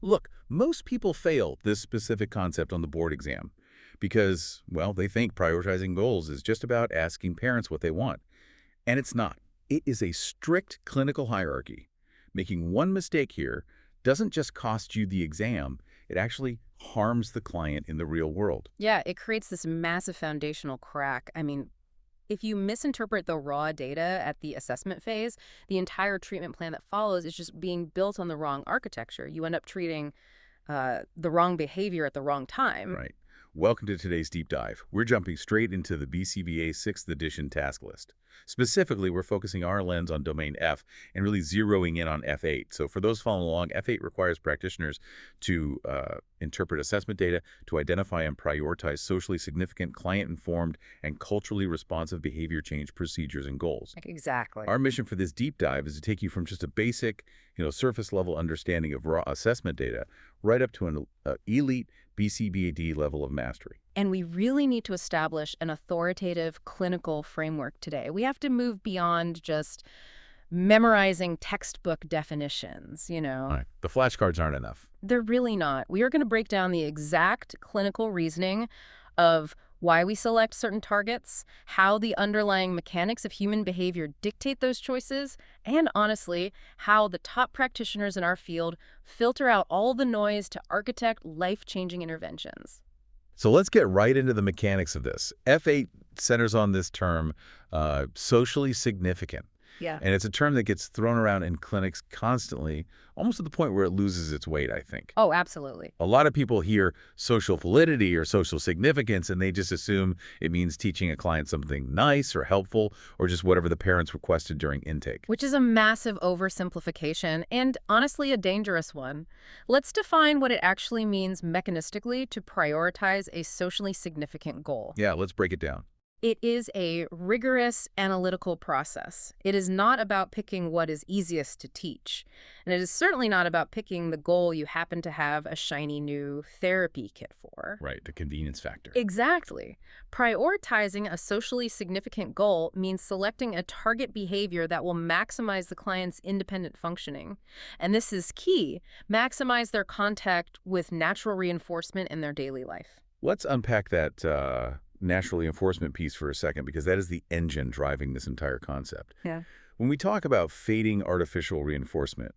Look, most people fail this specific concept on the board exam because, well, they think prioritizing goals is just about asking parents what they want. And it's not. It is a strict clinical hierarchy. Making one mistake here doesn't just cost you the exam, it actually harms the client in the real world. Yeah, it creates this massive foundational crack. If you misinterpret the raw data at the assessment phase, the entire treatment plan that follows is just being built on the wrong architecture. You end up treating the wrong behavior at the wrong time. Right. Welcome to today's deep dive. We're jumping straight into the BCBA 6th edition task list. Specifically, we're focusing our lens on domain F and really zeroing in on F8. So for those following along, F8 requires practitioners to interpret assessment data to identify and prioritize socially significant, client-informed, and culturally responsive behavior change procedures and goals. Exactly. Our mission for this deep dive is to take you from just a basic, surface-level understanding of raw assessment data right up to an elite BCBAD level of mastery. And we really need to establish an authoritative clinical framework today. We have to move beyond just memorizing textbook definitions, All right. The flashcards aren't enough. They're really not. We are going to break down the exact clinical reasoning of why we select certain targets, how the underlying mechanics of human behavior dictate those choices, and honestly, how the top practitioners in our field filter out all the noise to architect life-changing interventions. So let's get right into the mechanics of this. F8 centers on this term, socially significant. Yeah. And it's a term that gets thrown around in clinics constantly, almost to the point where it loses its weight, I think. Oh, absolutely. A lot of people hear social validity or social significance, and they just assume it means teaching a client something nice or helpful or just whatever the parents requested during intake. Which is a massive oversimplification and honestly a dangerous one. Let's define what it actually means mechanistically to prioritize a socially significant goal. Yeah, let's break it down. It is a rigorous analytical process. It is not about picking what is easiest to teach. And it is certainly not about picking the goal you happen to have a shiny new therapy kit for. Right, the convenience factor. Exactly. Prioritizing a socially significant goal means selecting a target behavior that will maximize the client's independent functioning. And this is key. Maximize their contact with natural reinforcement in their daily life. Let's unpack that natural reinforcement piece for a second, because that is the engine driving this entire concept. Yeah. When we talk about fading artificial reinforcement,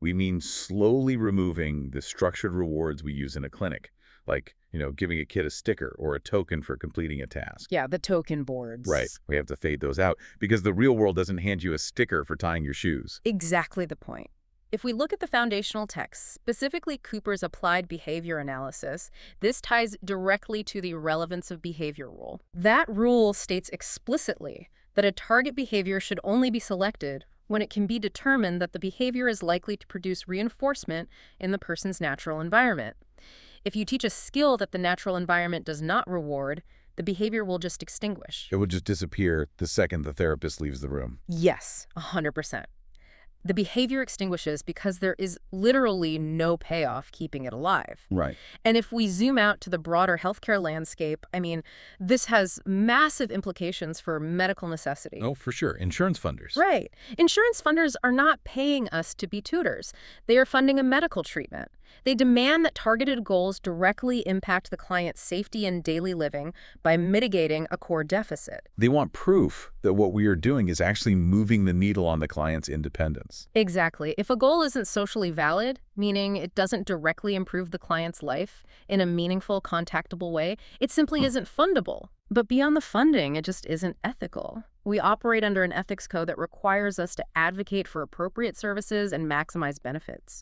we mean slowly removing the structured rewards we use in a clinic, like, giving a kid a sticker or a token for completing a task. Yeah, the token boards. Right. We have to fade those out because the real world doesn't hand you a sticker for tying your shoes. Exactly the point. If we look at the foundational text, specifically Cooper's applied behavior analysis, this ties directly to the relevance of behavior rule. That rule states explicitly that a target behavior should only be selected when it can be determined that the behavior is likely to produce reinforcement in the person's natural environment. If you teach a skill that the natural environment does not reward, the behavior will just extinguish. It will just disappear the second the therapist leaves the room. Yes, 100%. The behavior extinguishes because there is literally no payoff keeping it alive. Right. And if we zoom out to the broader healthcare landscape, this has massive implications for medical necessity. Oh, for sure. Insurance funders. Right. Insurance funders are not paying us to be tutors. They are funding a medical treatment. They demand that targeted goals directly impact the client's safety and daily living by mitigating a core deficit. They want proof that what we are doing is actually moving the needle on the client's independence. Exactly. If a goal isn't socially valid, meaning it doesn't directly improve the client's life in a meaningful, contactable way, it simply isn't fundable. But beyond the funding, it just isn't ethical. We operate under an ethics code that requires us to advocate for appropriate services and maximize benefits.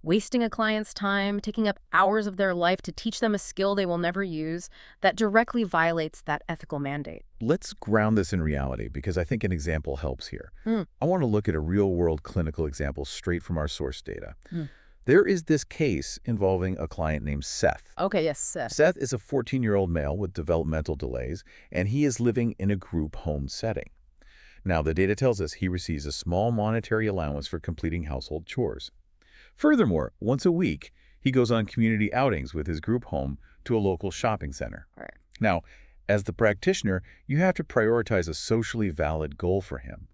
Wasting a client's time, taking up hours of their life to teach them a skill they will never use, that directly violates that ethical mandate. Let's ground this in reality, because I think an example helps here. I want to look at a real-world clinical example straight from our source data. There is this case involving a client named Seth. Okay, yes, Seth. Seth is a 14-year-old male with developmental delays, and he is living in a group home setting. Now, the data tells us he receives a small monetary allowance for completing household chores. Furthermore, once a week, he goes on community outings with his group home to a local shopping center. Right. Now, as the practitioner, you have to prioritize a socially valid goal for him.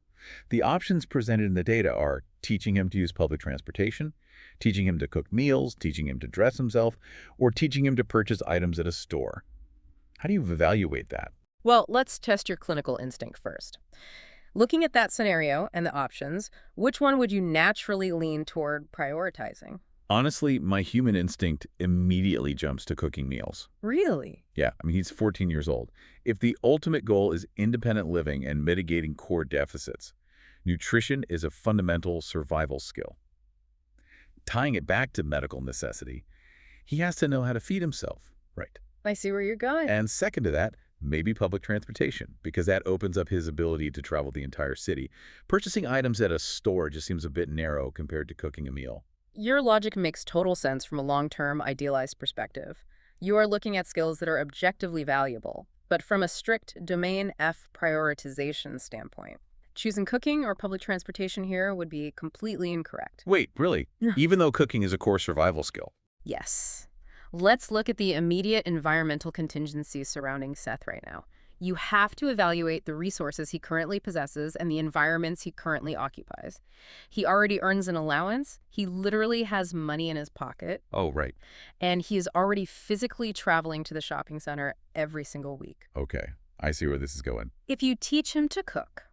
The options presented in the data are teaching him to use public transportation, teaching him to cook meals, teaching him to dress himself, or teaching him to purchase items at a store. How do you evaluate that? Well, let's test your clinical instinct first. Looking at that scenario and the options, which one would you naturally lean toward prioritizing? Honestly, my human instinct immediately jumps to cooking meals. Really? Yeah, I mean, he's 14 years old. If the ultimate goal is independent living and mitigating core deficits, nutrition is a fundamental survival skill. Tying it back to medical necessity, he has to know how to feed himself, right? I see where you're going. And second to that, maybe public transportation, because that opens up his ability to travel the entire city. Purchasing items at a store just seems a bit narrow compared to cooking a meal. Your logic makes total sense from a long-term, idealized perspective. You are looking at skills that are objectively valuable, but from a strict Domain F prioritization standpoint. Choosing cooking or public transportation here would be completely incorrect. Wait, really? Yeah. Even though cooking is a core survival skill? Yes. Let's look at the immediate environmental contingencies surrounding Seth right now. You have to evaluate the resources he currently possesses and the environments he currently occupies. He already earns an allowance. He literally has money in his pocket. Oh, right. And he is already physically traveling to the shopping center every single week. Okay, I see where this is going. If you teach him to cook,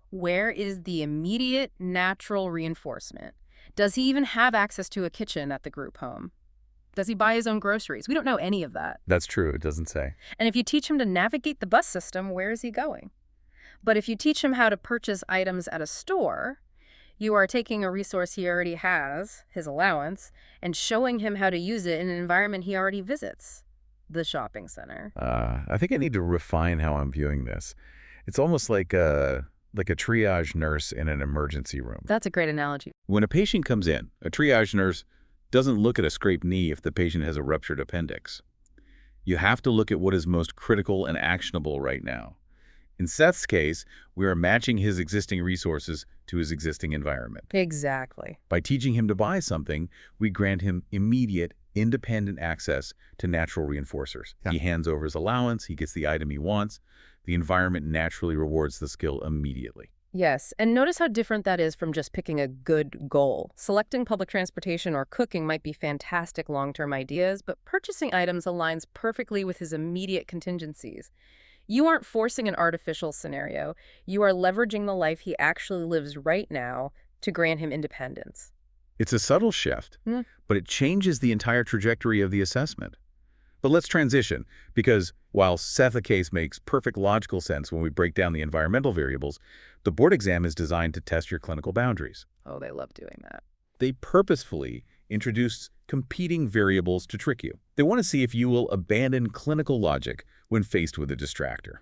where is the immediate natural reinforcement? Does he even have access to a kitchen at the group home? Does he buy his own groceries? We don't know any of that. That's true, it doesn't say. And if you teach him to navigate the bus system, where is he going? But if you teach him how to purchase items at a store, you are taking a resource he already has, his allowance, and showing him how to use it in an environment he already visits, the shopping center. I think I need to refine how I'm viewing this. It's almost like a triage nurse in an emergency room. That's a great analogy. When a patient comes in, a triage nurse doesn't look at a scraped knee if the patient has a ruptured appendix. You have to look at what is most critical and actionable right now. In Seth's case, we are matching his existing resources to his existing environment. Exactly. By teaching him to buy something, we grant him immediate, independent access to natural reinforcers. Yeah. He hands over his allowance, he gets the item he wants. The environment naturally rewards the skill immediately. Yes, and notice how different that is from just picking a good goal. Selecting public transportation or cooking might be fantastic long-term ideas, but purchasing items aligns perfectly with his immediate contingencies. You aren't forcing an artificial scenario. You are leveraging the life he actually lives right now to grant him independence. It's a subtle shift, but it changes the entire trajectory of the assessment. But let's transition, because while Seth's case makes perfect logical sense when we break down the environmental variables, the board exam is designed to test your clinical boundaries. Oh, they love doing that. They purposefully introduce competing variables to trick you. They want to see if you will abandon clinical logic when faced with a distractor.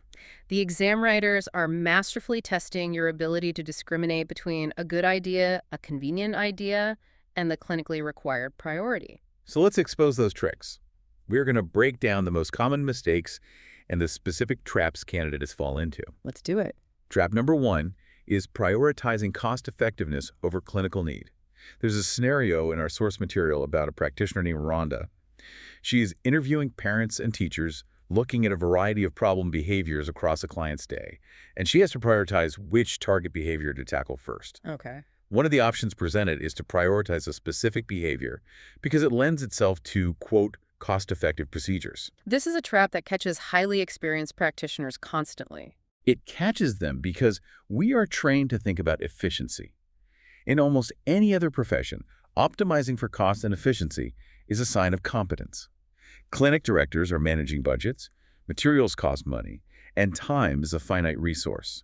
The exam writers are masterfully testing your ability to discriminate between a good idea, a convenient idea, and the clinically required priority. So let's expose those tricks. We're going to break down the most common mistakes and the specific traps candidates fall into. Let's do it. Trap number 1 is prioritizing cost-effectiveness over clinical need. There's a scenario in our source material about a practitioner named Rhonda. She is interviewing parents and teachers, looking at a variety of problem behaviors across a client's day, and she has to prioritize which target behavior to tackle first. Okay. One of the options presented is to prioritize a specific behavior because it lends itself to, quote, cost-effective procedures. This is a trap that catches highly experienced practitioners constantly. It catches them because we are trained to think about efficiency. In almost any other profession, optimizing for cost and efficiency is a sign of competence. Clinic directors are managing budgets, materials cost money, and time is a finite resource.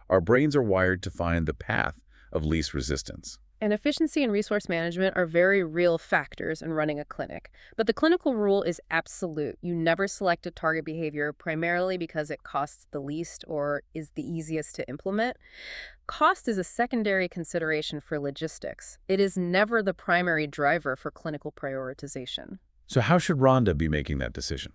Our brains are wired to find the path of least resistance. And efficiency and resource management are very real factors in running a clinic. But the clinical rule is absolute. You never select a target behavior primarily because it costs the least or is the easiest to implement. Cost is a secondary consideration for logistics. It is never the primary driver for clinical prioritization. So how should Rhonda be making that decision?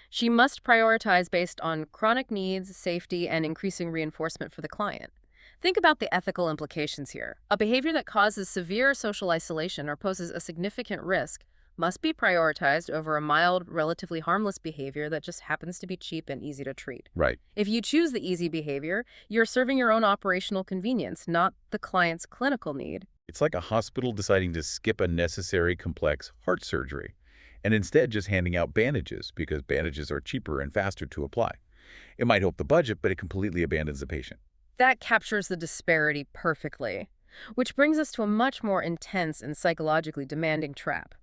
She must prioritize based on chronic needs, safety, and increasing reinforcement for the client. Think about the ethical implications here. A behavior that causes severe social isolation or poses a significant risk must be prioritized over a mild, relatively harmless behavior that just happens to be cheap and easy to treat. Right. If you choose the easy behavior, you're serving your own operational convenience, not the client's clinical need. It's like a hospital deciding to skip a necessary complex heart surgery and instead just handing out bandages because bandages are cheaper and faster to apply. It might help the budget, but it completely abandons the patient. That captures the disparity perfectly. Which brings us to a much more intense and psychologically demanding trap.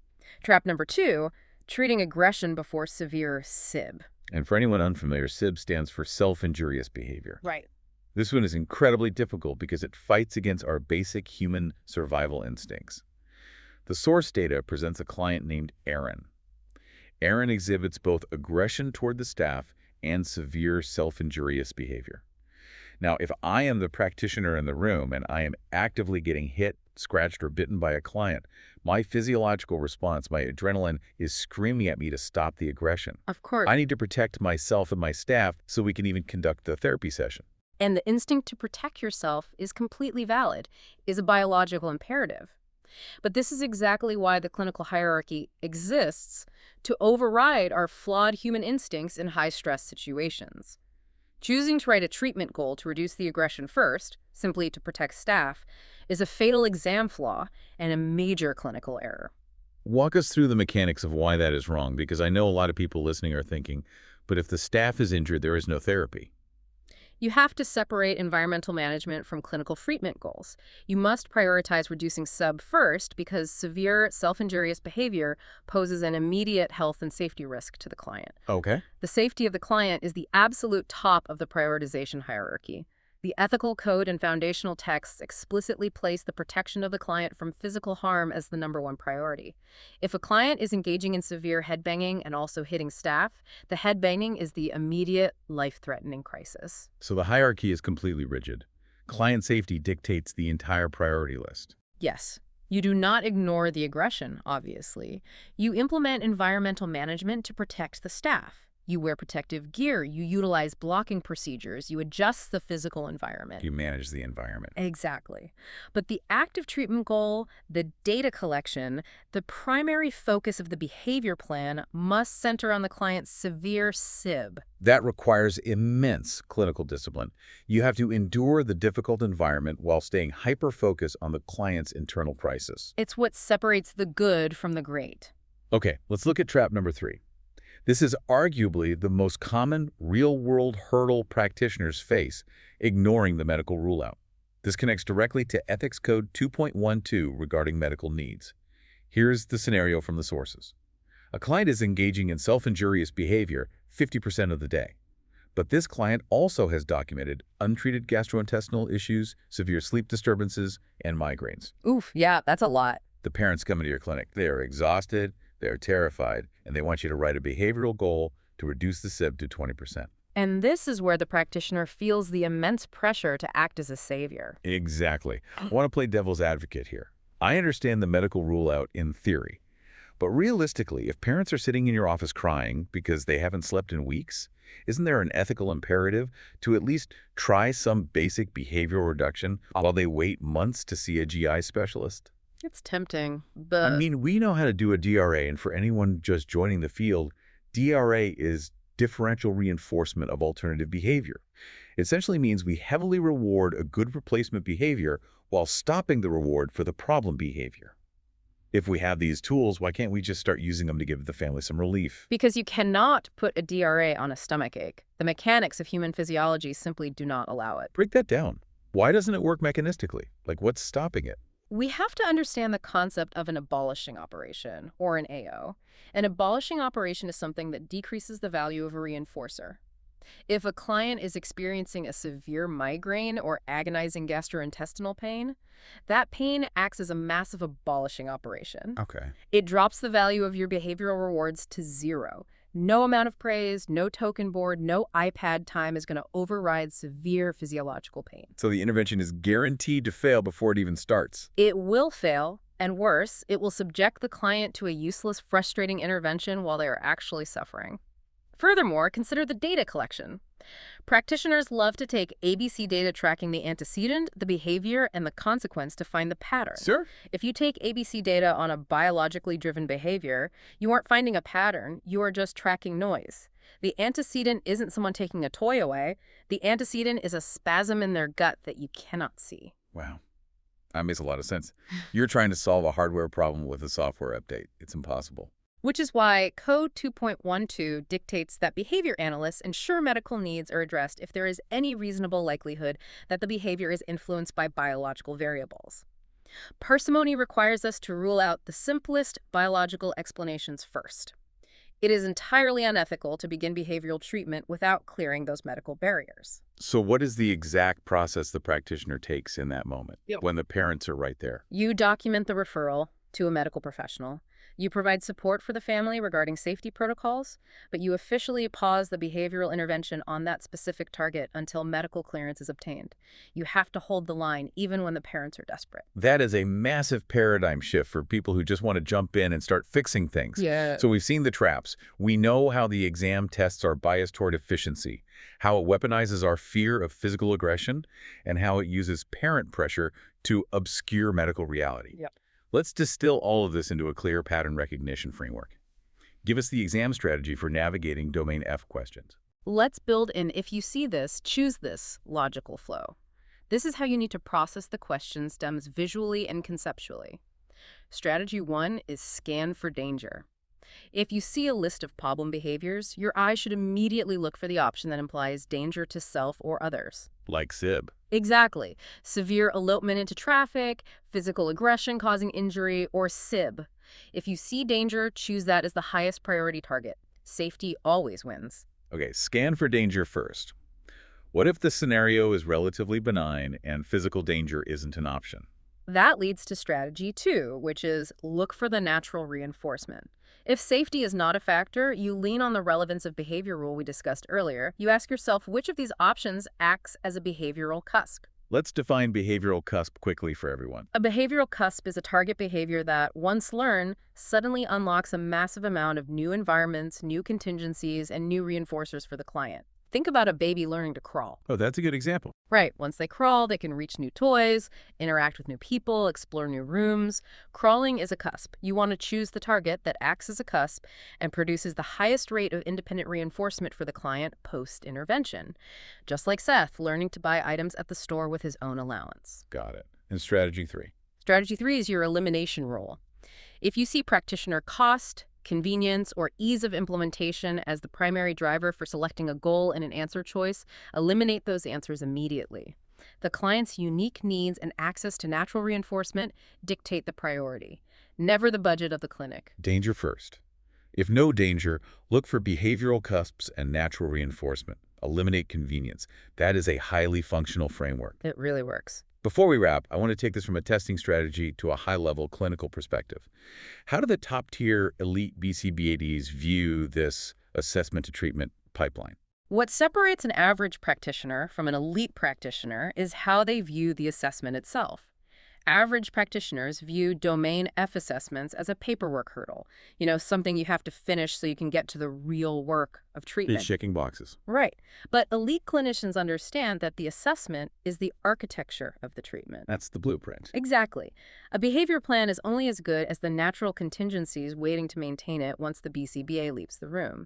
Trap number 2, treating aggression before severe SIB. And for anyone unfamiliar, SIB stands for self-injurious behavior. Right. This one is incredibly difficult because it fights against our basic human survival instincts. The source data presents a client named Aaron. Aaron exhibits both aggression toward the staff and severe self-injurious behavior. Now, if I am the practitioner in the room and I am actively getting hit, scratched, or bitten by a client, my physiological response, my adrenaline, is screaming at me to stop the aggression. Of course. I need to protect myself and my staff so we can even conduct the therapy session. And the instinct to protect yourself is completely valid, is a biological imperative. But this is exactly why the clinical hierarchy exists, to override our flawed human instincts in high-stress situations. Choosing to write a treatment goal to reduce the aggression first, simply to protect staff, is a fatal exam flaw and a major clinical error. Walk us through the mechanics of why that is wrong, because I know a lot of people listening are thinking, but if the staff is injured, there is no therapy. You have to separate environmental management from clinical treatment goals. You must prioritize reducing SIB first because severe self-injurious behavior poses an immediate health and safety risk to the client. Okay. The safety of the client is the absolute top of the prioritization hierarchy. The ethical code and foundational texts explicitly place the protection of the client from physical harm as the #1 priority. If a client is engaging in severe headbanging and also hitting staff, the headbanging is the immediate, life-threatening crisis. So the hierarchy is completely rigid. Client safety dictates the entire priority list. Yes. You do not ignore the aggression, obviously. You implement environmental management to protect the staff. You wear protective gear, you utilize blocking procedures, you adjust the physical environment. You manage the environment. Exactly. But the active treatment goal, the data collection, the primary focus of the behavior plan must center on the client's severe SIB. That requires immense clinical discipline. You have to endure the difficult environment while staying hyper-focused on the client's internal crisis. It's what separates the good from the great. Okay, let's look at trap number 3. This is arguably the most common real-world hurdle practitioners face, ignoring the medical rule-out. This connects directly to Ethics Code 2.12 regarding medical needs. Here's the scenario from the sources. A client is engaging in self-injurious behavior 50% of the day. But this client also has documented untreated gastrointestinal issues, severe sleep disturbances, and migraines. Oof, yeah, that's a lot. The parents come into your clinic. They are exhausted, they're terrified, and they want you to write a behavioral goal to reduce the SIB to 20%. And this is where the practitioner feels the immense pressure to act as a savior. Exactly. I want to play devil's advocate here. I understand the medical rule-out in theory. But realistically, if parents are sitting in your office crying because they haven't slept in weeks, isn't there an ethical imperative to at least try some basic behavioral reduction while they wait months to see a GI specialist? It's tempting, but... I mean, we know how to do a DRA, and for anyone just joining the field, DRA is differential reinforcement of alternative behavior. It essentially means we heavily reward a good replacement behavior while stopping the reward for the problem behavior. If we have these tools, why can't we just start using them to give the family some relief? Because you cannot put a DRA on a stomachache. The mechanics of human physiology simply do not allow it. Break that down. Why doesn't it work mechanistically? Like, what's stopping it? We have to understand the concept of an abolishing operation, or an AO. An abolishing operation is something that decreases the value of a reinforcer. If a client is experiencing a severe migraine or agonizing gastrointestinal pain, that pain acts as a massive abolishing operation. Okay. It drops the value of your behavioral rewards to 0. No amount of praise, no token board, no iPad time is going to override severe physiological pain. So the intervention is guaranteed to fail before it even starts. It will fail, and worse, it will subject the client to a useless, frustrating intervention while they are actually suffering. Furthermore, consider the data collection. Practitioners love to take ABC data tracking the antecedent, the behavior, and the consequence to find the pattern. Sure. If you take ABC data on a biologically driven behavior, you aren't finding a pattern, you are just tracking noise. The antecedent isn't someone taking a toy away. The antecedent is a spasm in their gut that you cannot see. Wow. That makes a lot of sense. You're trying to solve a hardware problem with a software update. It's impossible. Which is why Code 2.12 dictates that behavior analysts ensure medical needs are addressed if there is any reasonable likelihood that the behavior is influenced by biological variables. Parsimony requires us to rule out the simplest biological explanations first. It is entirely unethical to begin behavioral treatment without clearing those medical barriers. So what is the exact process the practitioner takes in that moment, Yep. when the parents are right there? You document the referral to a medical professional. You provide support for the family regarding safety protocols, but you officially pause the behavioral intervention on that specific target until medical clearance is obtained. You have to hold the line even when the parents are desperate. That is a massive paradigm shift for people who just want to jump in and start fixing things. Yeah. So we've seen the traps. We know how the exam tests are biased toward efficiency, how it weaponizes our fear of physical aggression, and how it uses parent pressure to obscure medical reality. Yep. Let's distill all of this into a clear pattern recognition framework. Give us the exam strategy for navigating Domain F questions. Let's build an if you see this, choose this logical flow. This is how you need to process the question stems visually and conceptually. Strategy 1 is scan for danger. If you see a list of problem behaviors, your eye should immediately look for the option that implies danger to self or others. Like SIB. Exactly. Severe elopement into traffic, physical aggression causing injury, or SIB. If you see danger, choose that as the highest priority target. Safety always wins. Okay, scan for danger first. What if the scenario is relatively benign and physical danger isn't an option? That leads to strategy 2, which is look for the natural reinforcement. If safety is not a factor, you lean on the relevance of behavior rule we discussed earlier. You ask yourself which of these options acts as a behavioral cusp. Let's define behavioral cusp quickly for everyone. A behavioral cusp is a target behavior that, once learned, suddenly unlocks a massive amount of new environments, new contingencies, and new reinforcers for the client. Think about a baby learning to crawl. Oh, that's a good example. Right. Once they crawl, they can reach new toys, interact with new people, explore new rooms. Crawling is a cusp. You want to choose the target that acts as a cusp and produces the highest rate of independent reinforcement for the client post-intervention. Just like Seth learning to buy items at the store with his own allowance. Got it. And strategy 3. Strategy 3 is your elimination rule. If you see practitioner cost, convenience, or ease of implementation as the primary driver for selecting a goal and an answer choice, eliminate those answers immediately. The client's unique needs and access to natural reinforcement dictate the priority, never the budget of the clinic. Danger first. If no danger, look for behavioral cusps and natural reinforcement. Eliminate convenience. That is a highly functional framework. It really works. Before we wrap, I want to take this from a testing strategy to a high-level clinical perspective. How do the top-tier elite BCBADs view this assessment to treatment pipeline? What separates an average practitioner from an elite practitioner is how they view the assessment itself. Average practitioners view Domain F assessments as a paperwork hurdle, something you have to finish so you can get to the real work of treatment. These checking boxes. Right. But elite clinicians understand that the assessment is the architecture of the treatment. That's the blueprint. Exactly. A behavior plan is only as good as the natural contingencies waiting to maintain it once the BCBA leaves the room.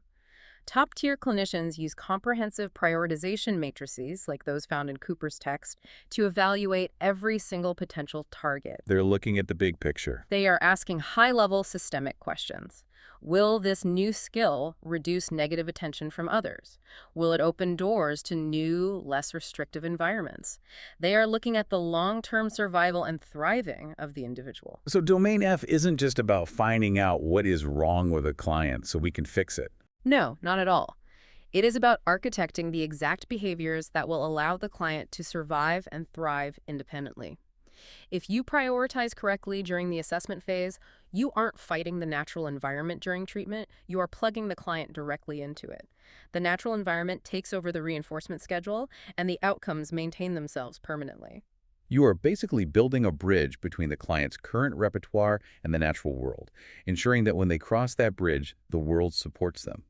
Top-tier clinicians use comprehensive prioritization matrices, like those found in Cooper's text, to evaluate every single potential target. They're looking at the big picture. They are asking high-level systemic questions. Will this new skill reduce negative attention from others? Will it open doors to new, less restrictive environments? They are looking at the long-term survival and thriving of the individual. So Domain F isn't just about finding out what is wrong with a client so we can fix it. No, not at all. It is about architecting the exact behaviors that will allow the client to survive and thrive independently. If you prioritize correctly during the assessment phase, you aren't fighting the natural environment during treatment, you are plugging the client directly into it. The natural environment takes over the reinforcement schedule, and the outcomes maintain themselves permanently. You are basically building a bridge between the client's current repertoire and the natural world, ensuring that when they cross that bridge, the world supports them.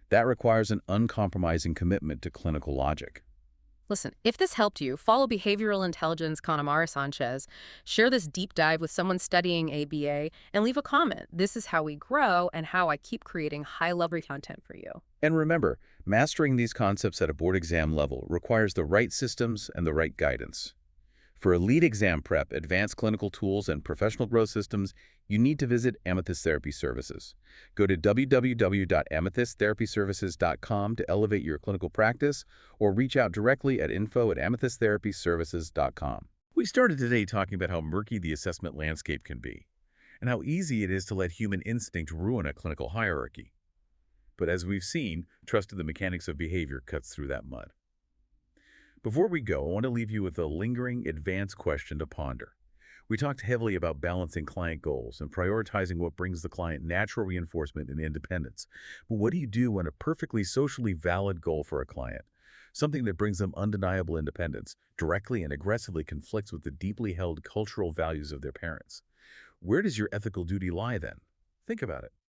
That requires an uncompromising commitment to clinical logic. Listen, if this helped you, follow behavioral intelligence Connemara Sanchez, share this deep dive with someone studying ABA, and leave a comment. This is how we grow and how I keep creating high-level content for you. And remember, mastering these concepts at a board exam level requires the right systems and the right guidance. For elite exam prep, advanced clinical tools, and professional growth systems, you need to visit Amethyst Therapy Services. Go to www.amethysttherapyservices.com to elevate your clinical practice, or reach out directly at info@amethysttherapyservices.com. We started today talking about how murky the assessment landscape can be, and how easy it is to let human instinct ruin a clinical hierarchy. But as we've seen, trust in the mechanics of behavior cuts through that mud. Before we go, I want to leave you with a lingering, advanced question to ponder. We talked heavily about balancing client goals and prioritizing what brings the client natural reinforcement and independence. But what do you do when a perfectly socially valid goal for a client, something that brings them undeniable independence, directly and aggressively conflicts with the deeply held cultural values of their parents? Where does your ethical duty lie then? Think about it.